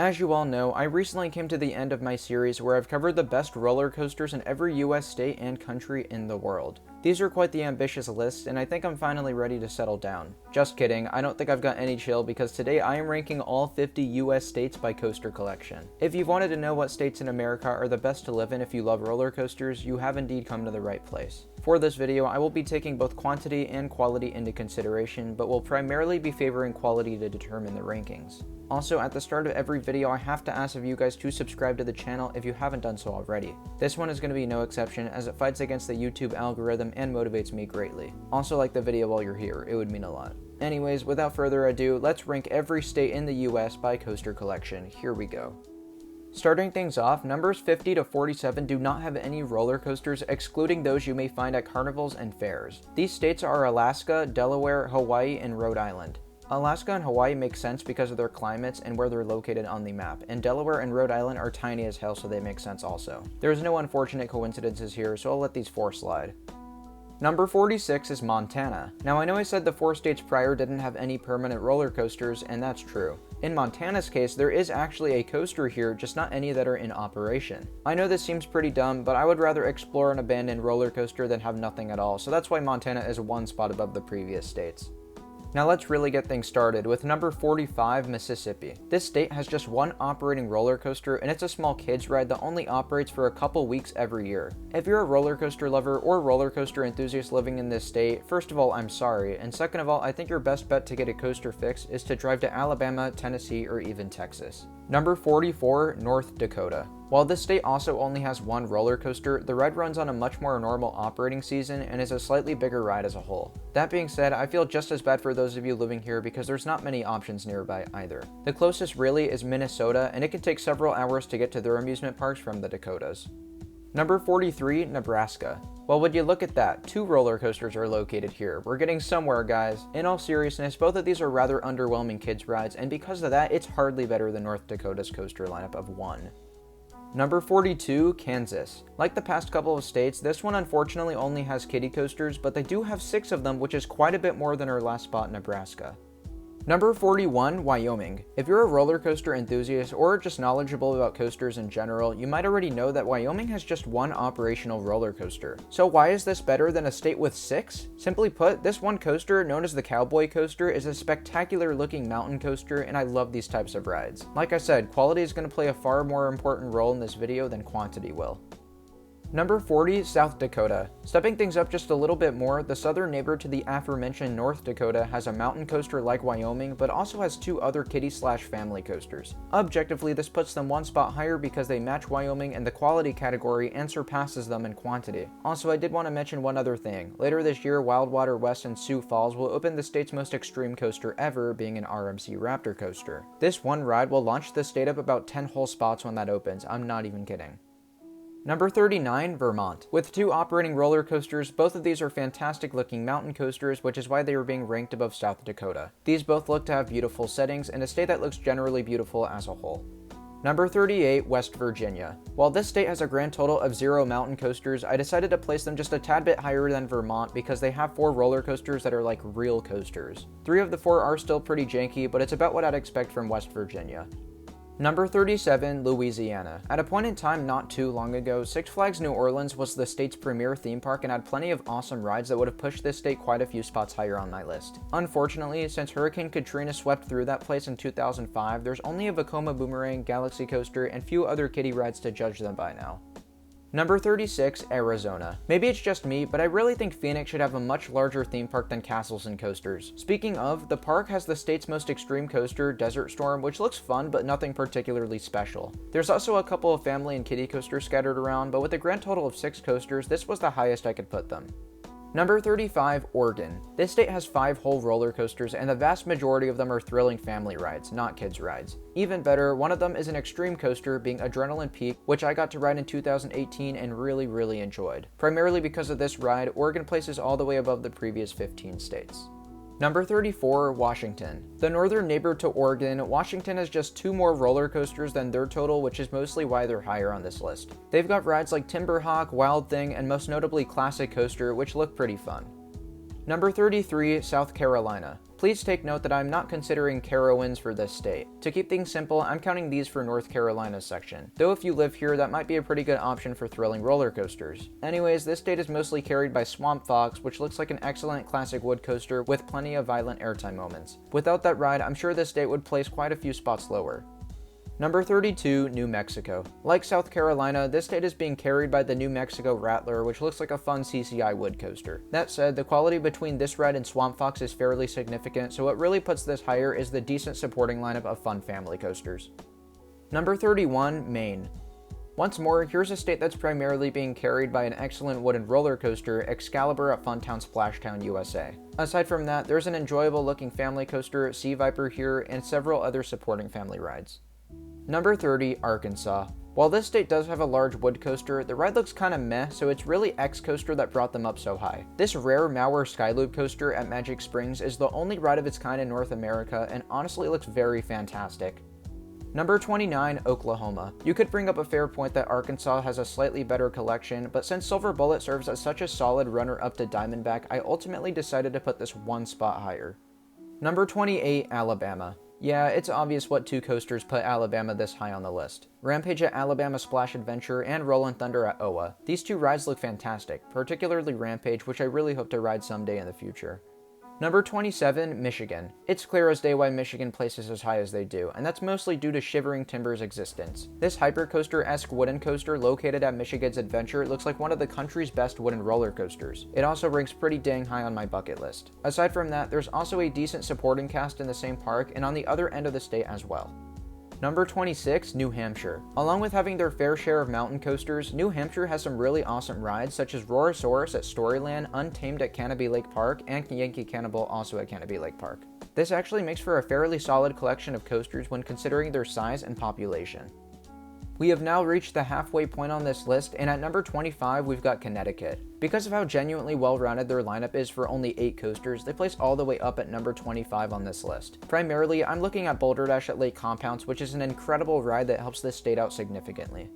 As you all know, I recently came to the end of my series where I've covered the best roller coasters in every US state and country in the world. These are quite the ambitious list, and I think I'm finally ready to settle down. Just kidding, I don't think I've got any chill because today I am ranking all 50 US states by coaster collection. If you've wanted to know what states in America are the best to live in if you love roller coasters, you have indeed come to the right place. For this video, I will be taking both quantity and quality into consideration, but will primarily be favoring quality to determine the rankings. Also, at the start of every video, I have to ask of you guys to subscribe to the channel if you haven't done so already. This one is going to be no exception, as it fights against the YouTube algorithm and motivates me greatly. Also, like the video while you're here, it would mean a lot. Anyways, without further ado, let's rank every state in the US by coaster collection. Here we go. Starting things off, numbers 50 to 47 do not have any roller coasters, excluding those you may find at carnivals and fairs. These states are Alaska, Delaware, Hawaii, and Rhode Island. Alaska and Hawaii make sense because of their climates and where they're located on the map, and Delaware and Rhode Island are tiny as hell, so they make sense also. There's no unfortunate coincidences here, so I'll let these four slide. Number 46 is Montana. Now I know I said the four states prior didn't have any permanent roller coasters, and that's true. In Montana's case, there is actually a coaster here, just not any that are in operation. I know this seems pretty dumb, but I would rather explore an abandoned roller coaster than have nothing at all, so that's why Montana is one spot above the previous states. Now let's really get things started with number 45, Mississippi. This state has just one operating roller coaster, and it's a small kids ride that only operates for a couple weeks every year. If you're a roller coaster lover or roller coaster enthusiast living in this state, first of all, I'm sorry, and second of all, I think your best bet to get a coaster fix is to drive to Alabama, Tennessee, or even Texas. Number 44, North Dakota. While this state also only has one roller coaster, the ride runs on a much more normal operating season and is a slightly bigger ride as a whole. That being said, I feel just as bad for those of you living here because there's not many options nearby either. The closest really is Minnesota, and it can take several hours to get to their amusement parks from the Dakotas. Number 43, Nebraska. Well, would you look at that, 2 roller coasters are located here. We're getting somewhere, guys. In all seriousness, both of these are rather underwhelming kids rides, and because of that, it's hardly better than North Dakota's coaster lineup of 1. Number 42, Kansas. Like the past couple of states, this one unfortunately only has kiddie coasters, but they do have 6 of them, which is quite a bit more than our last spot, Nebraska. Number 41, Wyoming. If you're a roller coaster enthusiast or just knowledgeable about coasters in general, you might already know that Wyoming has just one operational roller coaster. So why is this better than a state with 6? Simply put, this one coaster, known as the Cowboy coaster, is a spectacular looking mountain coaster, and I love these types of rides. Like I said, quality is going to play a far more important role in this video than quantity will. Number 40, South Dakota. Stepping things up just a little bit more, the southern neighbor to the aforementioned North Dakota has a mountain coaster like Wyoming, but also has 2 other kiddie/family coasters. Objectively, this puts them one spot higher because they match Wyoming in the quality category and surpasses them in quantity. Also, I did want to mention one other thing. Later this year, Wildwater West in Sioux Falls will open the state's most extreme coaster ever, being an RMC Raptor coaster. This one ride will launch the state up about 10 whole spots when that opens. I'm not even kidding. Number 39, Vermont. With 2 operating roller coasters, both of these are fantastic looking mountain coasters, which is why they are being ranked above South Dakota. These both look to have beautiful settings and a state that looks generally beautiful as a whole. Number 38, West Virginia. While this state has a grand total of 0 mountain coasters, I decided to place them just a tad bit higher than Vermont because they have 4 roller coasters that are like real coasters. 3 of the 4 are still pretty janky, but it's about what I'd expect from West Virginia. Number 37, Louisiana. At a point in time not too long ago, Six Flags New Orleans was the state's premier theme park and had plenty of awesome rides that would have pushed this state quite a few spots higher on my list. Unfortunately, since Hurricane Katrina swept through that place in 2005, there's only a Vekoma Boomerang, Galaxy Coaster, and few other kiddie rides to judge them by now. Number 36, Arizona. Maybe it's just me, but I really think Phoenix should have a much larger theme park than castles and coasters. Speaking of, the park has the state's most extreme coaster, Desert Storm, which looks fun but nothing particularly special. There's also a couple of family and kiddie coasters scattered around, but with a grand total of 6 coasters, this was the highest I could put them. Number 35, Oregon. This state has 5 whole roller coasters, and the vast majority of them are thrilling family rides, not kids rides. Even better, one of them is an extreme coaster, being Adrenaline Peak, which I got to ride in 2018 and really enjoyed. Primarily because of this ride, Oregon places all the way above the previous 15 states. Number 34, Washington. The northern neighbor to Oregon, Washington has just 2 more roller coasters than their total, which is mostly why they're higher on this list. They've got rides like Timberhawk, Wild Thing, and most notably Classic Coaster, which look pretty fun. Number 33, South Carolina. Please take note that I'm not considering Carowinds for this state. To keep things simple, I'm counting these for North Carolina's section. Though if you live here, that might be a pretty good option for thrilling roller coasters. Anyways, this state is mostly carried by Swamp Fox, which looks like an excellent classic wood coaster with plenty of violent airtime moments. Without that ride, I'm sure this state would place quite a few spots lower. Number 32, New Mexico. Like South Carolina, this state is being carried by the New Mexico Rattler, which looks like a fun CCI wood coaster. That said, the quality between this ride and Swamp Fox is fairly significant, so what really puts this higher is the decent supporting lineup of fun family coasters. Number 31, Maine. Once more, here's a state that's primarily being carried by an excellent wooden roller coaster, Excalibur at Funtown Splashtown, USA. Aside from that, there's an enjoyable looking family coaster, Sea Viper here, and several other supporting family rides. Number 30, Arkansas. While this state does have a large wood coaster, the ride looks kinda meh, so it's really X-Coaster that brought them up so high. This rare Mauer Skyloop coaster at Magic Springs is the only ride of its kind in North America and honestly looks very fantastic. Number 29, Oklahoma. You could bring up a fair point that Arkansas has a slightly better collection, but since Silver Bullet serves as such a solid runner-up to Diamondback, I ultimately decided to put this one spot higher. Number 28, Alabama. Yeah, it's obvious what two coasters put Alabama this high on the list. Rampage at Alabama Splash Adventure and Rollin' Thunder at OA. These two rides look fantastic, particularly Rampage, which I really hope to ride someday in the future. Number 27, Michigan. It's clear as day why Michigan places as high as they do, and that's mostly due to Shivering Timber's existence. This hypercoaster-esque wooden coaster located at Michigan's Adventure looks like one of the country's best wooden roller coasters. It also ranks pretty dang high on my bucket list. Aside from that, there's also a decent supporting cast in the same park and on the other end of the state as well. Number 26, New Hampshire. Along with having their fair share of mountain coasters, New Hampshire has some really awesome rides such as Roarosaurus at Storyland, Untamed at Canobie Lake Park, and Yankee Cannibal also at Canobie Lake Park. This actually makes for a fairly solid collection of coasters when considering their size and population. We have now reached the halfway point on this list, and at number 25 we've got Connecticut. Because of how genuinely well-rounded their lineup is for only 8 coasters, they place all the way up at number 25 on this list. Primarily, I'm looking at Boulder Dash at Lake Compounce, which is an incredible ride that helps this state out significantly.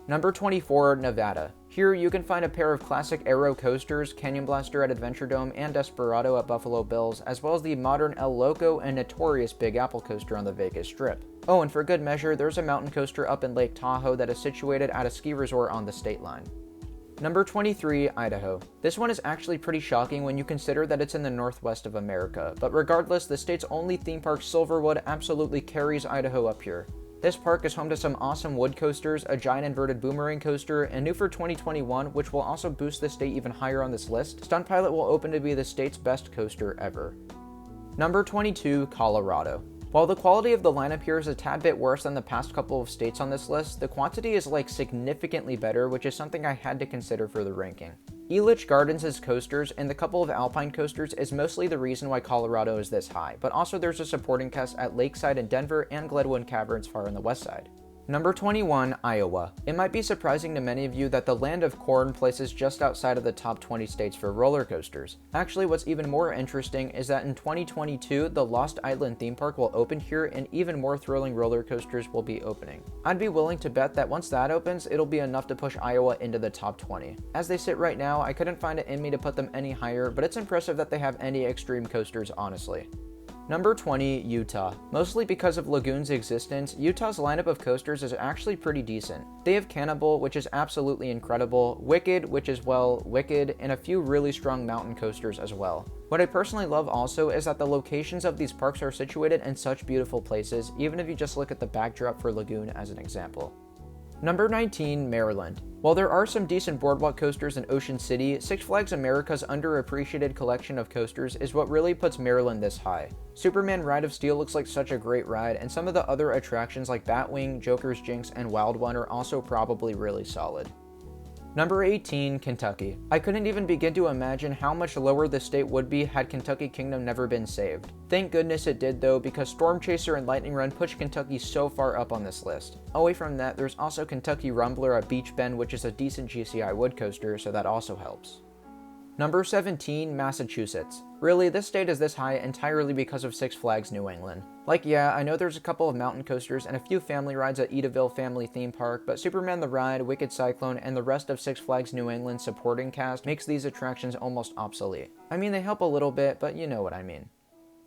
Number 24, Nevada. Here you can find a pair of classic Aero coasters, Canyon Blaster at Adventure Dome and Desperado at Buffalo Bills, as well as the modern El Loco and notorious Big Apple coaster on the Vegas Strip. Oh, and for good measure, there's a mountain coaster up in Lake Tahoe that is situated at a ski resort on the state line. Number 23, Idaho. This one is actually pretty shocking when you consider that it's in the northwest of America, but regardless, the state's only theme park, Silverwood, absolutely carries Idaho up here. This park is home to some awesome wood coasters, a giant inverted boomerang coaster, and new for 2021, which will also boost the state even higher on this list, Stunt Pilot will open to be the state's best coaster ever. Number 22, Colorado. While the quality of the lineup here is a tad bit worse than the past couple of states on this list, the quantity is significantly better, which is something I had to consider for the ranking. Elitch Gardens' coasters and the couple of Alpine coasters is mostly the reason why Colorado is this high, but also there's a supporting cast at Lakeside in Denver and Glenwood Caverns far on the west side. Number 21, Iowa. It might be surprising to many of you that the land of corn places just outside of the top 20 states for roller coasters. Actually, what's even more interesting is that in 2022, the Lost Island theme park will open here and even more thrilling roller coasters will be opening. I'd be willing to bet that once that opens, it'll be enough to push Iowa into the top 20. As they sit right now, I couldn't find it in me to put them any higher, but it's impressive that they have any extreme coasters, honestly. Number 20, Utah. Mostly because of Lagoon's existence, Utah's lineup of coasters is actually pretty decent. They have Cannibal, which is absolutely incredible, Wicked, which is, well, wicked, and a few really strong mountain coasters as well. What I personally love also is that the locations of these parks are situated in such beautiful places, even if you just look at the backdrop for Lagoon as an example. Number 19, Maryland. While there are some decent boardwalk coasters in Ocean City, Six Flags America's underappreciated collection of coasters is what really puts Maryland this high. Superman Ride of Steel looks like such a great ride, and some of the other attractions like Batwing, Joker's Jinx, and Wild One are also probably really solid. Number 18, Kentucky. I couldn't even begin to imagine how much lower the state would be had Kentucky Kingdom never been saved. Thank goodness it did though, because Storm Chaser and Lightning Run pushed Kentucky so far up on this list. Away from that, there's also Kentucky Rumbler at Beach Bend, which is a decent GCI wood coaster, so that also helps. Number 17, Massachusetts. Really, this state is this high entirely because of Six Flags New England. Like, yeah, I know there's a couple of mountain coasters and a few family rides at Edaville Family Theme Park, but Superman the Ride, Wicked Cyclone, and the rest of Six Flags New England's supporting cast makes these attractions almost obsolete. I mean, they help a little bit, but you know what I mean.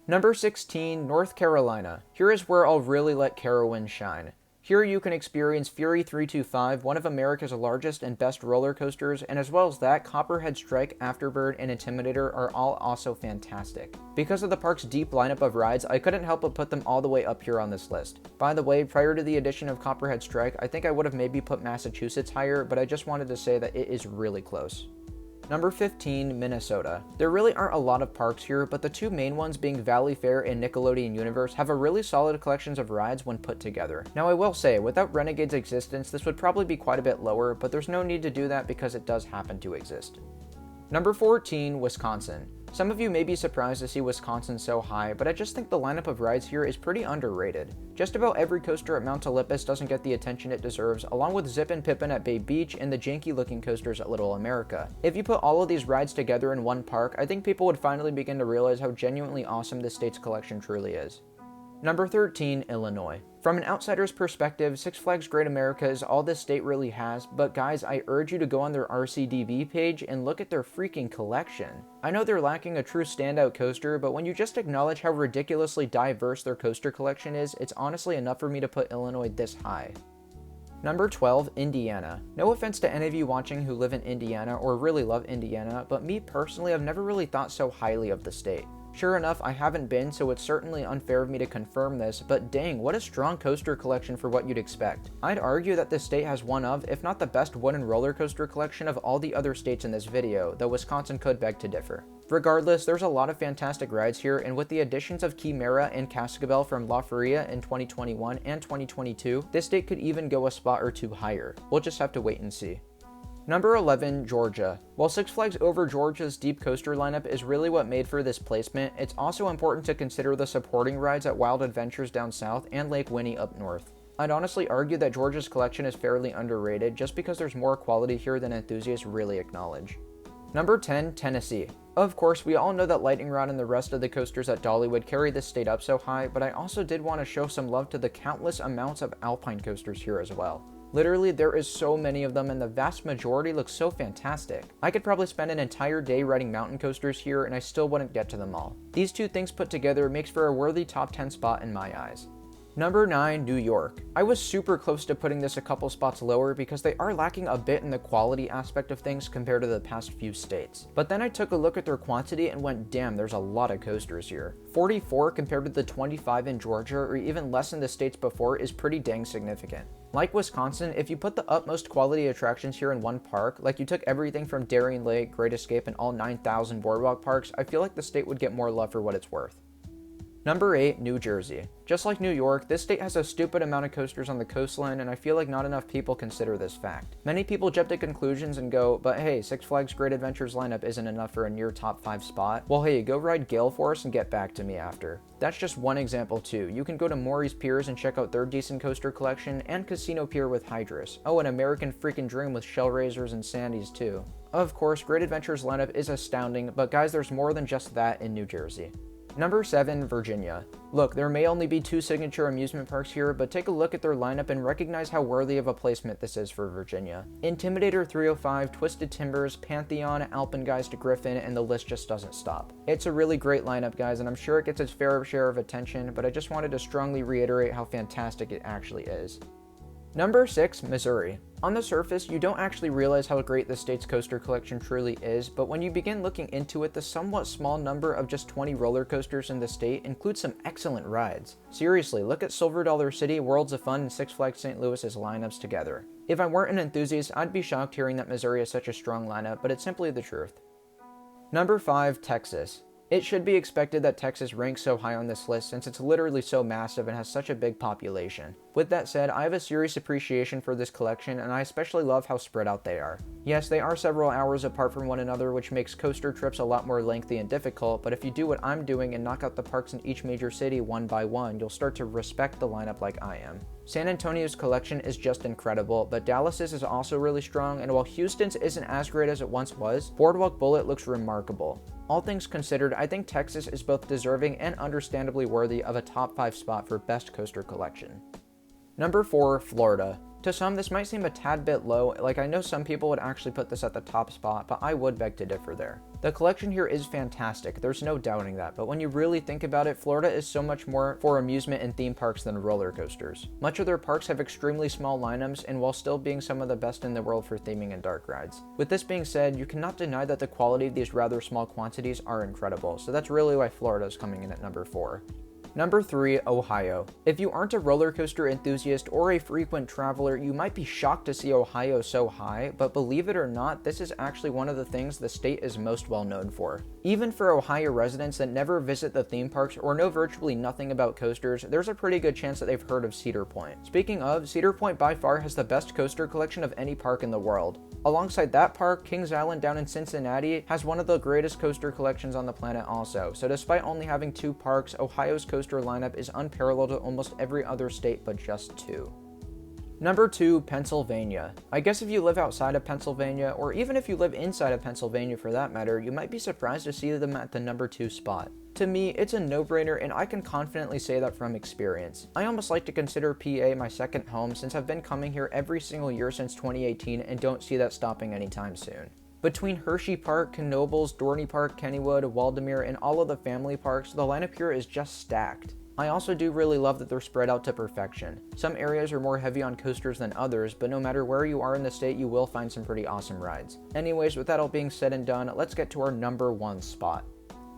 Number 16, North Carolina. Here is where I'll really let Carowinds shine. Here you can experience Fury 325, one of America's largest and best roller coasters, and as well as that, Copperhead Strike, Afterbird, and Intimidator are all also fantastic. Because of the park's deep lineup of rides, I couldn't help but put them all the way up here on this list. By the way, prior to the addition of Copperhead Strike, I think I would have maybe put Massachusetts higher, but I just wanted to say that it is really close. Number 15, Minnesota. There really aren't a lot of parks here, but the two main ones being Valley Fair and Nickelodeon Universe have a really solid collections of rides when put together. Now I will say, without Renegade's existence, this would probably be quite a bit lower, but there's no need to do that because it does happen to exist. Number 14, Wisconsin. Some of you may be surprised to see Wisconsin so high, but I just think the lineup of rides here is pretty underrated. Just about every coaster at Mount Olympus doesn't get the attention it deserves, along with Zippin' Pippin' at Bay Beach and the janky looking coasters at Little America. If you put all of these rides together in one park, I think people would finally begin to realize how genuinely awesome this state's collection truly is. Number 13, Illinois. From an outsider's perspective, Six Flags Great America is all this state really has, but guys, I urge you to go on their RCDB page and look at their freaking collection. I know they're lacking a true standout coaster, but when you just acknowledge how ridiculously diverse their coaster collection is, it's honestly enough for me to put Illinois this high. Number 12, Indiana. No offense to any of you watching who live in Indiana or really love Indiana, but me personally, I've never really thought so highly of the state. Sure enough, I haven't been, so it's certainly unfair of me to confirm this, but dang, what a strong coaster collection for what you'd expect. I'd argue that this state has one of, if not the best wooden roller coaster collection of all the other states in this video, though Wisconsin could beg to differ. Regardless, there's a lot of fantastic rides here, and with the additions of Chimera and Cascabel from La Feria in 2021 and 2022, this state could even go a spot or two higher. We'll just have to wait and see. Number 11, Georgia. While Six Flags Over Georgia's deep coaster lineup is really what made for this placement, it's also important to consider the supporting rides at Wild Adventures down south and Lake Winnie up north. I'd honestly argue that Georgia's collection is fairly underrated just because there's more quality here than enthusiasts really acknowledge. Number 10, Tennessee. Of course, we all know that Lightning Rod and the rest of the coasters at Dollywood carry this state up so high, but I also did want to show some love to the countless amounts of Alpine coasters here as well. Literally, there is so many of them and the vast majority look so fantastic. I could probably spend an entire day riding mountain coasters here and I still wouldn't get to them all. These two things put together makes for a worthy top 10 spot in my eyes. Number 9, New York. I was super close to putting this a couple spots lower because they are lacking a bit in the quality aspect of things compared to the past few states. But then I took a look at their quantity and went, damn, there's a lot of coasters here. 44 compared to the 25 in Georgia or even less in the states before is pretty dang significant. Like Wisconsin, if you put the utmost quality attractions here in one park, like you took everything from Darien Lake, Great Escape, and all 9,000 boardwalk parks, I feel like the state would get more love for what it's worth. Number 8, New Jersey. Just like New York, this state has a stupid amount of coasters on the coastline, and I feel like not enough people consider this fact. Many people jump to conclusions and go, but hey, Six Flags Great Adventures lineup isn't enough for a near top 5 spot. Well hey, go ride Gale Force and get back to me after. That's just one example too. You can go to Maury's Piers and check out their decent coaster collection, and Casino Pier with Hydrus. Oh, and American Freaking Dream with Shellraisers and Sandy's too. Of course, Great Adventures lineup is astounding, but guys, there's more than just that in New Jersey. Number 7, Virginia. Look, there may only be 2 signature amusement parks here, but take a look at their lineup and recognize how worthy of a placement this is for Virginia. Intimidator 305, Twisted Timbers, Pantheon, Alpengeist, Griffin, and the list just doesn't stop. It's a really great lineup, guys, and I'm sure it gets its fair share of attention, but I just wanted to strongly reiterate how fantastic it actually is. Number 6, Missouri. On the surface, you don't actually realize how great the state's coaster collection truly is, but when you begin looking into it, the somewhat small number of just 20 roller coasters in the state includes some excellent rides. Seriously, look at Silver Dollar City, Worlds of Fun, and Six Flags St. Louis's lineups together. If I weren't an enthusiast, I'd be shocked hearing that Missouri has such a strong lineup, but it's simply the truth. Number 5, Texas. It should be expected that Texas ranks so high on this list since it's literally so massive and has such a big population. With that said, I have a serious appreciation for this collection, and I especially love how spread out they are. Yes, they are several hours apart from one another, which makes coaster trips a lot more lengthy and difficult, but if you do what I'm doing and knock out the parks in each major city one by one, you'll start to respect the lineup like I am. San Antonio's collection is just incredible, but Dallas's is also really strong, and while Houston's isn't as great as it once was, Boardwalk Bullet looks remarkable. All things considered, I think Texas is both deserving and understandably worthy of a top 5 spot for best coaster collection. Number 4, Florida. To some, this might seem a tad bit low, like I know some people would actually put this at the top spot, but I would beg to differ there. The collection here is fantastic, there's no doubting that, but when you really think about it, Florida is so much more for amusement and theme parks than roller coasters. Much of their parks have extremely small lineups, and while still being some of the best in the world for theming and dark rides. With this being said, you cannot deny that the quality of these rather small quantities are incredible, so that's really why Florida is coming in at number 4. Number 3, Ohio. If you aren't a roller coaster enthusiast or a frequent traveler, you might be shocked to see Ohio so high, but believe it or not, this is actually one of the things the state is most well known for. Even for Ohio residents that never visit the theme parks or know virtually nothing about coasters, there's a pretty good chance that they've heard of Cedar Point. Speaking of, Cedar Point by far has the best coaster collection of any park in the world. Alongside that park, Kings Island down in Cincinnati has one of the greatest coaster collections on the planet also, so despite only having 2 parks, Ohio's coaster lineup is unparalleled to almost every other state but just 2. Number 2, Pennsylvania. I guess if you live outside of Pennsylvania, or even if you live inside of Pennsylvania for that matter, you might be surprised to see them at the number 2 spot. To me, it's a no-brainer, and I can confidently say that from experience. I almost like to consider PA my second home since I've been coming here every single year since 2018 and don't see that stopping anytime soon. Between Hershey Park, Knoebels, Dorney Park, Kennywood, Waldameer, and all of the family parks, the lineup here is just stacked. I also do really love that they're spread out to perfection. Some areas are more heavy on coasters than others, but no matter where you are in the state, you will find some pretty awesome rides. Anyways, with that all being said and done, let's get to our number 1 spot.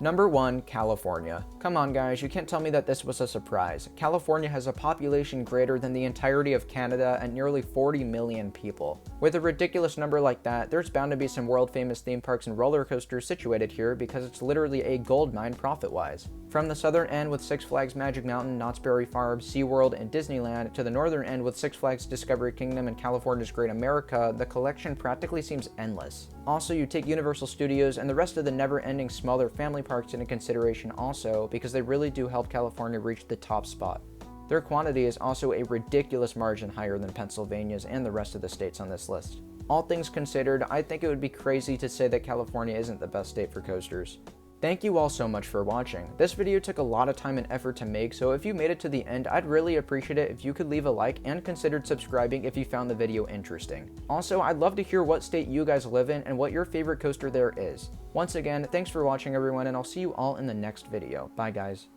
Number 1, California. Come on guys, you can't tell me that this was a surprise. California has a population greater than the entirety of Canada and nearly 40 million people. With a ridiculous number like that, there's bound to be some world famous theme parks and roller coasters situated here because it's literally a goldmine profit-wise. From the southern end with Six Flags Magic Mountain, Knott's Berry Farm, SeaWorld, and Disneyland, to the northern end with Six Flags Discovery Kingdom and California's Great America, the collection practically seems endless. Also, you take Universal Studios and the rest of the never-ending smaller family parks into consideration also, because they really do help California reach the top spot. Their quantity is also a ridiculous margin higher than Pennsylvania's and the rest of the states on this list. All things considered, I think it would be crazy to say that California isn't the best state for coasters. Thank you all so much for watching. This video took a lot of time and effort to make, so if you made it to the end, I'd really appreciate it if you could leave a like and considered subscribing if you found the video interesting. Also, I'd love to hear what state you guys live in and what your favorite coaster there is. Once again, thanks for watching everyone, and I'll see you all in the next video. Bye guys.